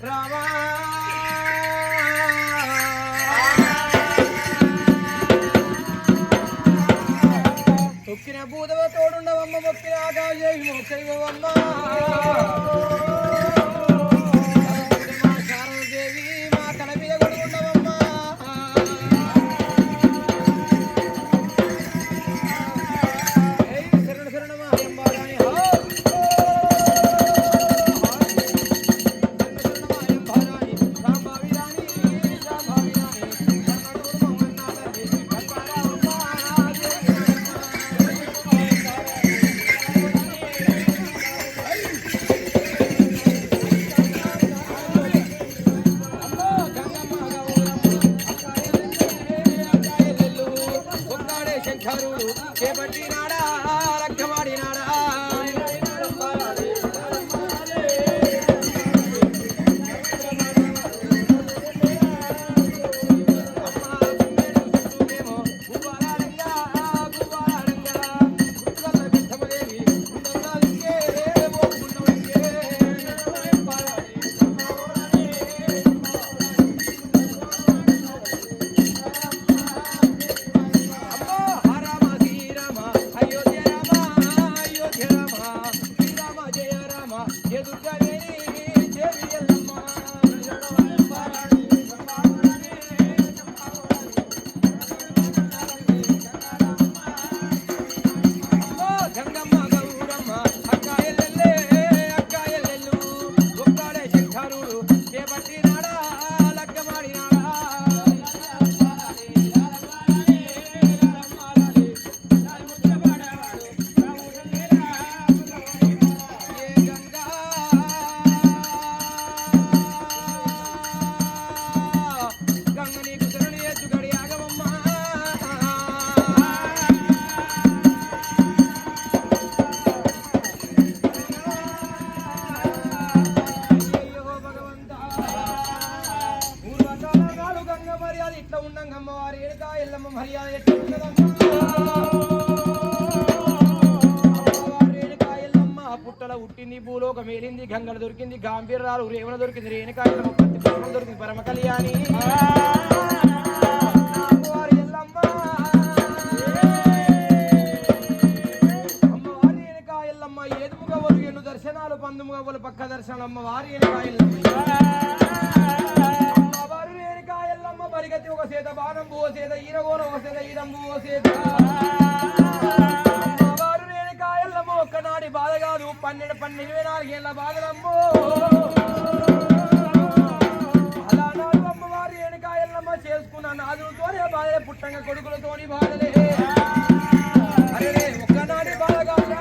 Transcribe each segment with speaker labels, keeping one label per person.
Speaker 1: రామా తొక్కిన భూతవ తోడుండవమ్మ మొక్కిన ఆకాశేవి మోక్షైవమ్మ శారదేవి మా తల మీద కొడుకుండవమ్మ శరణ శరణమా ఎంబారాని చేపట్టినాడా రక్తమాడినాడా ఇట్లా ఉండంగమ్మ వారి ఏడుకా ఎల్లమ్మ మర్యాద ఎట్లా ఎల్లమ్మ పుట్టల ఉట్టింది భూలోక మేలింది గంగన దొరికింది గాంభీర్రాలు రేవణ దొరికింది రేణుకా ఎల్లమ్మ పత్తి పుష్పం దొరికింది పరమ కళ్యాణి అమ్మవారి ఎల్లమ్మ అమ్మవారి ఏనుకా ఎల్లమ్మ ఏదుముగా ఒలు ఎన్ను దర్శనాలు పందుముగా ఒలు పక్క దర్శనం అమ్మవారి ఏనుకా ఎల్లమ్మ పరిగతి ఒక సేత బాణం ఓ సేత ఈరగోన ఒక సేత ఈరంబు ఓ సేత వారు నేను కాయల్లమ్మ ఒక్కనాటి బాధ కాదు 12 ఏళ్ళ బాధలమ్మో అలా నాడు అమ్మవారు నేను కాయల్లమ్మ చేసుకున్న నాదులతోనే బాధలే పుట్టంగా కొడుకులతోని బాధలే అరే ఒక్కనాటి బాధ కాదు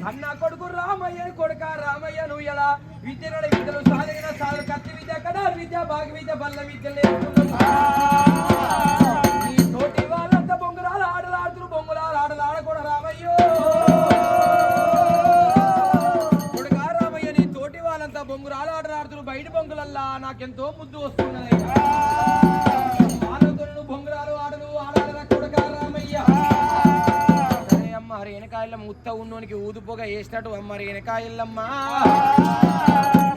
Speaker 1: అన్న కొడుకు రామయ్య కొడుక రామయ్య నువ్వు ఎలా విద్యను విద్యలు సాధన సాధన కత్తి విద్య కదా విద్య భాగ విద్య బల్ల విద్య నీ తోటి వాళ్ళంతా బొంగురాలు ఆటలాడుతున్నారు బొంగురాలు ఆటలాడకూడదు రామయ్యో కొడుక రామయ్య నీ తోటి వాళ్ళంతా బొంగురాలు ఆటలాడుతున్నారు బయట బొంగులల్లా నాకెంతో ముద్దు వస్తున్నది వాళ్ళతో బొంగురాలు ఆటలు ఆడాలరా కొడుక రామయ్య రేణుకాయలమ్మ ఉత్త ఉన్నోనికి ఊదుపోగా వేసినట్టు అమ్మ రేణుకాయలమ్మ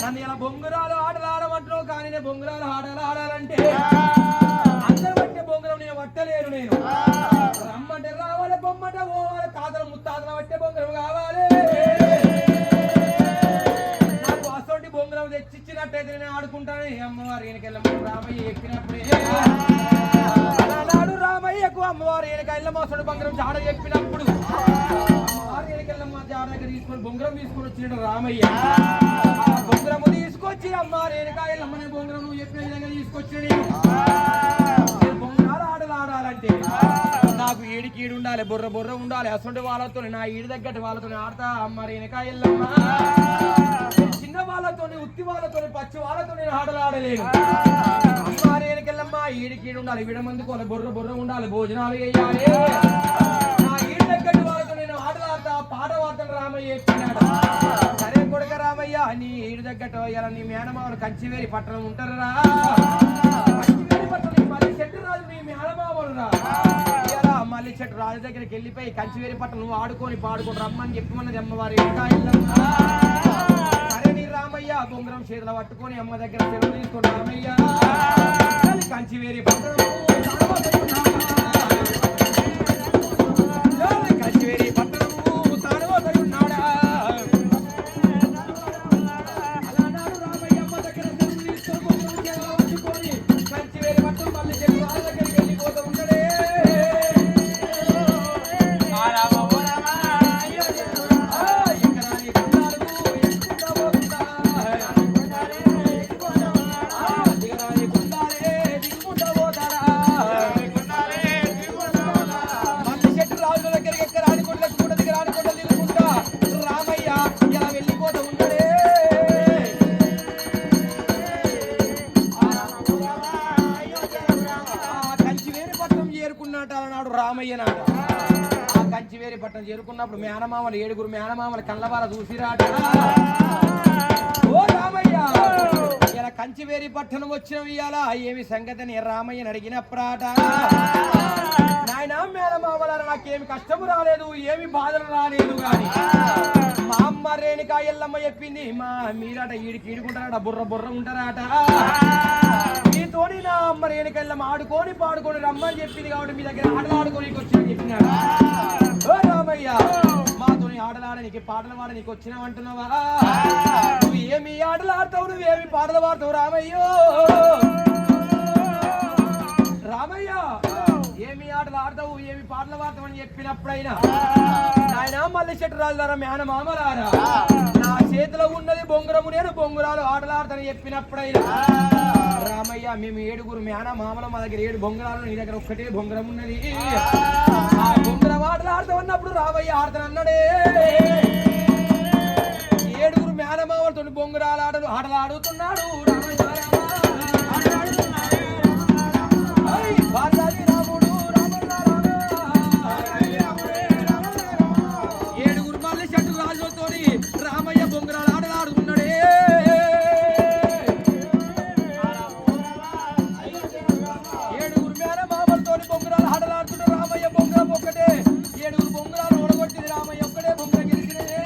Speaker 1: నన్ను ఇలా బొంగురాలు ఆటలు ఆడమంటున్నావు కానీ నేను బొంగురాలు ఆటలు ఆడాలంటే అందరు పట్టే బొంగురం నేను పట్టలేను నేను రమ్మంటే రావాలి బొమ్మంటే ఓ తాతలు ముత్తాతలు చెప్పినప్పుడే నాడు రామయ్యకు అమ్మవారు ఏనకాయల మోసడు బంగారం జాడ చెప్పినప్పుడు ఏనకెళ్ళమ్మ జాడ దగ్గర తీసుకొని బొంగరం తీసుకొని వచ్చిన రామయ్య బొంగరము తీసుకొచ్చి అమ్మ రేణుకాయలమ్మని బొంగరం నువ్వు చెప్పిన విధంగా తీసుకొచ్చాడు. బొంగరాలు ఆటలు ఆడాలంటే నాకు ఈడికి ఈడు ఉండాలి, బుర్ర బుర్ర ఉండాలి. అసలు వాళ్ళతో నా ఈడి దగ్గర వాళ్ళతో ఆడతా అమ్మ రేణుకాయలమ్మ. చిన్న వాళ్ళతో ఉత్తి వాళ్ళతో పచ్చి వాళ్ళతో నేను ఆటలు ఆడలేను. అమ్మ రేణుకెళ్ళమ్మ ఈడికి ఈడు ఉండాలి, విడమందుకోవాలి, బుర్ర బుర్ర ఉండాలి, భోజనాలు వేయాలి. నా ఈడి దగ్గర వాళ్ళతో నేను ఆటలు ఆడతా, పాట వాడతాను రామయ్య చెప్పినాడు. సరే కొడుక రామయ్య నీ ఈడు దగ్గర ఇలా నీ మేనమామలు కంచివేరి పట్టణం ఉంటారా? కంచివేరి పట్టణం మళ్ళీ చెట్టు రాజు నీ మేనమామలు రా. ఇలా మళ్ళీ చెట్టు రాజు దగ్గరికి వెళ్ళిపోయి కంచివేరి పట్టణం నువ్వు ఆడుకొని పాడుకొని రమ్మని చెప్పమన్నది అమ్మవారి. సరే నీ రామయ్య బొంగరం చేతులు పట్టుకొని అమ్మ దగ్గర సెలవు తీసుకొని రామయ్య కంచివేరి పట్టణం కంచివేరి పట్టణం తాడవోతై ఉన్నాడా. అలా నాడు రామయ్య అమ్మ దగ్గర సెలవు తీసుకొని బొంగరం చేతులు పట్టుకొని కంచివేరి పట్టణం మళ్ళీ చెట్టు రాజు దగ్గరికి వెళ్ళిపోతూ ఉంటాడే. కంచివేరి పట్టణం చేరుకున్నప్పుడు మేనమామలు ఏడుగురు మేనమామల కళ్ళవార చూసిరాట. ఓ రామయ్య ఇలా కంచివేరి పట్టణం వచ్చిన ఇయ్యాల ఏమి సంగతిని రామయ్యని అడిగినప్పుడాట. నాయన మేనమామల నాకేమి కష్టము రాలేదు, ఏమి బాధలు రాలేదు, గాని మా అమ్మ రేణుకా ఎల్లమ్మ చెప్పింది మా మీరాట ఈడికి ఈడుకుంటారట, బుర్ర బుర్ర ఉంటారట. మీతోని నా అమ్మ రేణుకా ఎల్లమ్మ ఆడుకొని పాడుకొని రమ్మని చెప్పింది కాబట్టి మీ దగ్గర ఆటలు ఆడుకొని వచ్చిందని చెప్పినాడు. ఓ రామయ్య మాతోని ఆటలాడనికి పాటలు పాడనికి వచ్చినావంటున్నావా? నువ్వు ఏమి ఆటలు ఆడతావు, నువ్వేమి పాటలు పాడతావు రామయ్యో? రామయ్య ఏమి ఆటలు ఆడతావు, ఏమి పాటలు పాడతావు అని చెప్పినప్పుడైనా ఆయన మళ్ళీ చెట్టు రాజులారా మేనమామలారా నా చేతిలో ఉన్నది బొంగరము, నేను బొంగురాలు ఆటలాడతానని చెప్పినప్పుడైనా రామయ్య మేము ఏడుగురు మేనమామల మా దగ్గర 7 బొంగరాలు, నీ దగ్గర ఒక్కటే బొంగరం ఉన్నది. ఆ బొంగరం ఆటలాడతాం అన్నప్పుడు రామయ్య ఆడతానన్నాడే. 7గురు మేనమామలతో బొంగరాలు ఆటలు ఆడుతున్నాడు రామయ్య. రాముడు ఏడుగురు మళ్ళీ చెట్టు రాజుతో రామయ్య బొంగరాలు ఆటలు ఆడుతున్నాడే. ఏడుగురు మేనమామలతో బొంగరాలు ఆటలు ఆడుతున్నాడు రామయ్య. బొంగరం ఒక్కటే, 7గురు బొంగరాలు ఓడగొట్టింది రామయ్య, ఒక్కడే బొంగరం గెలిచినదే.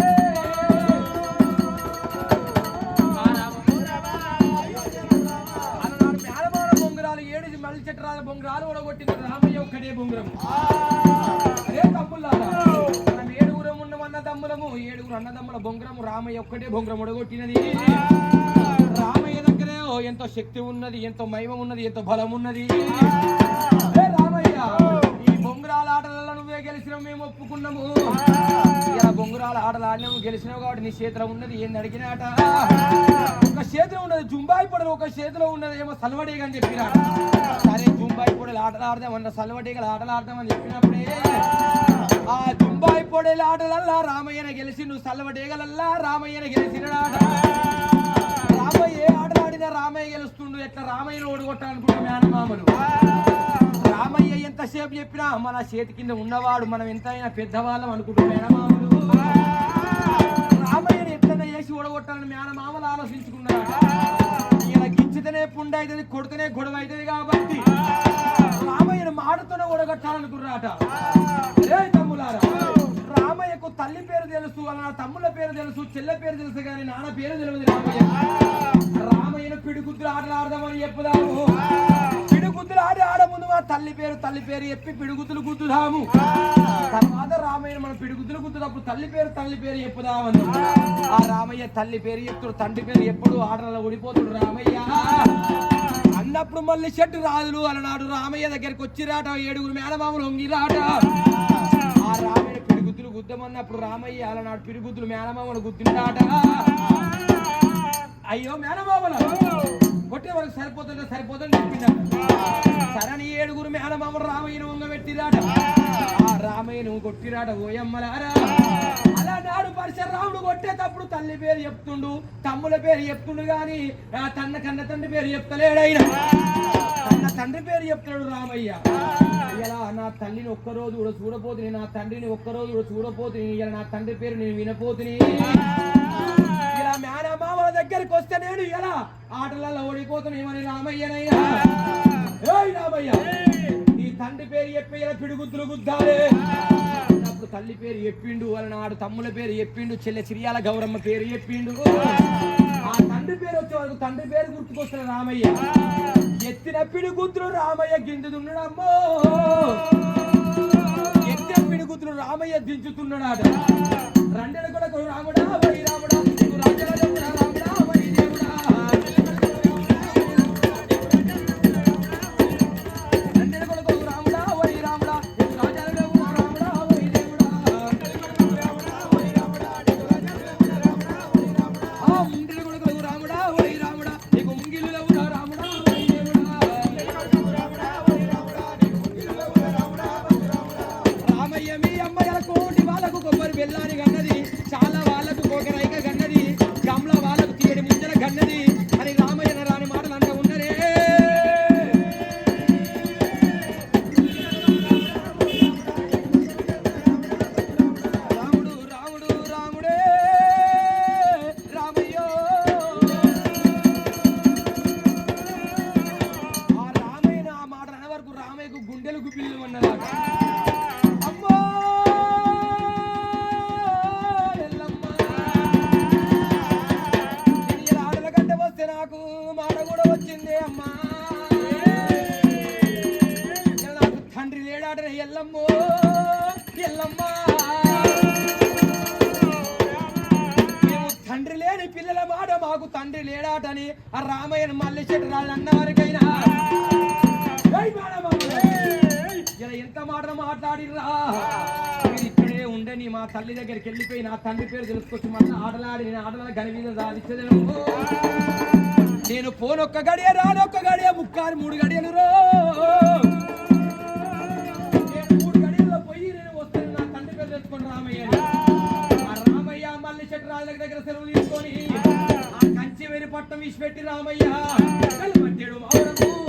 Speaker 1: అలనాడు మేనమామ బొంగరాలు 7 మళ్ళీ చెట్టు రాజు బొంగరాలు ఓడగొట్టింది రామయ్య, ఒక్కటే బొంగరం. అదే తమ్ముళ్ళారా మనం 7గురం ఉన్నమన్న తమ్ములము, 7గురు అన్నదమ్ముల బొంగరము రామయ్య ఒక్కటే బొంగరం ఒడగొట్టినది. రామయ్య దగ్గరే ఎంతో శక్తి ఉన్నది, ఎంతో మహిమ ఉన్నది, ఎంతో బలం ఉన్నది. రామయ్య ఈ బొంగరాల ఆటలలో నువ్వే గెలిచినావు, మేము ఒప్పుకున్నాము. ఇలా బొంగరాల ఆటలు ఆడినాము, గెలిచినావు కాబట్టి నీ చేతిలో ఉన్నది ఏంది అడిగినాట. ఒక చేతిలో ఉన్నది జుంబాయి పొడలు, ఒక చేతిలో ఉన్నది ఏమో సల్వడేగా అని చెప్పినా. సరే జుంబాయి పొడలు ఆటలు ఆడదామన్న సల్వడేగలు ఆటలు ఆడదామని చెప్పినప్పుడే ఆ జుంబాయి పొడేల ఆటలల్లా రామయ్యన గెలిచి, నువ్వు సల్వడేగలల్లా రామయ్యన గెలిచినాడ. రామయ్య ఏ ఆటలు ఆడినా రామయ్య గెలుస్తుండు. ఎట్లా రామయ్యను ఓడగొట్టాలనుకుంటా మేనమామలు. రామయ్య ఎంతసేపు చెప్పినా మన చేతి కింద ఉన్నవాడు, మనం ఎంతైనా పెద్దవాళ్ళం అనుకుంటూ మేనమామలు రామయ్యని ఎట్లన్నా చేసి ఓడగొట్టాలని మేనమామలు ఆలోచించుకున్నాడు. ఇలా గిచ్చితేనే పుండ అవుతుంది, కొడితేనే గొడవ అవుతుంది కాబట్టి రామయ్యను మాటతోనే ఓడగొట్టాలనుకున్నారట. రే తమ్ములారా, రామయ్యకు తల్లి పేరు తెలుసు, అలా తమ్ముళ్ళ పేరు తెలుసు, చెల్లె పేరు తెలుసు, కానీ నాన్న పేరు తెలియదు రామయ్య. రామయ్యను పిడిగుద్దులు ఆటలు ఆడదామని చెప్పుదాము. పిడిగుద్దులు ఆడ ముందు మా తల్లి పేరు చెప్పి పిడిగుద్దులు గుద్దుదాము. తర్వాత రామయ్యను మనం పిడిగుద్దులు గుద్దునప్పుడు తల్లి పేరు చెప్పుదామని ఆ రామయ్య తల్లి పేరు చెప్తాడు, తండ్రి పేరు ఎప్పుడు ఆటలలో ఓడిపోతాడు రామయ్య. అన్నప్పుడు మళ్ళీ చెట్టు రాజులు అలనాడు రామయ్య దగ్గరికి వచ్చిరాట 7 మేనమామలు వంగిరాట ఆ రామయ్య పిడిగుద్దులు గుద్దమన్నప్పుడు రామయ్య అలనాడు పిడిగుద్దులు మేనమామలు గుద్దిరాట అయ్యో మేనమామల కొట్టే వరకు సరిపోతుంది చెప్పిందట సరని 7 మేనమామలు రామయ్యను వంగబెట్టిరాట ఆ రామయ్యను కొట్టిరాట ఓయమ్మలారా అలనాడు పరశురాముడు కొట్టేటప్పుడు తల్లి పేరు చెప్తుండు తమ్ముల పేరు చెప్తుండు గాని కన్న తండ్రి పేరు చెప్తలేడైనా కన్న తండ్రి పేరు చెప్తాడు రామయ్య ఇలా నా తల్లిని ఒక్కరోజు కూడా చూడపోతుంది నా తండ్రిని ఒక్కరోజు కూడా చూడపోతుంది ఇలా నా తండ్రి పేరు నేను వినపోతుంది ఇలా మేనమామల దగ్గరికి వస్తే నేను ఇలా ఆటలలో ఓడిపోతున్నామని రామయ్యనయ్యా రామయ్య నీ తండ్రి పేరు చెప్పి ఇలా పిడుగుద్దులు గుద్దాలే అప్పుడు తల్లి పేరు చెప్పిండు అలనాడు తమ్ముల పేరు చెప్పిండు చెల్లె చిరియాల గౌరమ్మ పేరు చెప్పిండు ఆ తండ్రి పేరు వచ్చే వరకు తండ్రి పేరు గుర్తుకొస్తున్న రామయ్య ఎత్తిన పిడుగుద్దులు రామయ్య గింజుతున్నాడమ్మో ఎత్తిన పిడుగుద్దులు రామయ్య దించుతున్నాడు రెండెల కొడుకు రాముడా వై రాముడా రాముడా వై దేవుడా రెండెల కొడుకు రాముడా వై రాముడా రాముడా వై దేవుడా ఆ ముంగిలి కొడుకు రాముడా వై రాముడా నీకు ముంగిలు లేవురా రాముడా వై దేవుడా రామయ్య మీ అమ్మయ్యల కోటి వాళ్ళకు కొబ్బరి బెల్లాని గన్నది చాలా వాళ్ళకు కోకరైక గన్నది కమల వాళ్ళకు తీయడి ముంజల గన్నది అని రామయ్య రాని మాటలు అంట ఉన్నరే రాముడు రాముడు రాముడే రామయ్యో ఆ రామయ్య ఆ మాట అనే వరకు రామయ్యకు గుండెలు గుబిల్లు అన్నదాట అమ్మో నాకు మాట కూడా వచ్చింది అమ్మా నాకు తండ్రి లేడాట ఎల్లమ్మో ఎల్లమ్మ మేము తండ్రి లేని పిల్లల మాట మాకు తండ్రి లేడాటని ఆ రామయ్యను మళ్ళీ చెట్టు రాళ్ళు అన్నవారికైనా ఇలా ఎంత మాటలు మాట్లాడిరా ఇక్కడే ఉండని మా తల్లి దగ్గరికి వెళ్ళిపోయి నా తండ్రి పేరు తెలుసుకొచ్చి మళ్ళీ ఆటలాడి నేను ఆటల గని మీద సాధించదేమో నేను పోనొక్క గడియ రానొక్క గడియ 3 గడియలు రో 3 గడియల్లో పోయి నేను వస్తాను నా తండ్రి పేరు తెలుసుకొని రామయ్య ఆ రామయ్య మళ్ళీ చెట్టు రాజుల దగ్గర సెలవు తీసుకొని ఆ కంచి వెరి పట్టం విసిపెట్టి రామయ్య కలబట్టాడు మావడము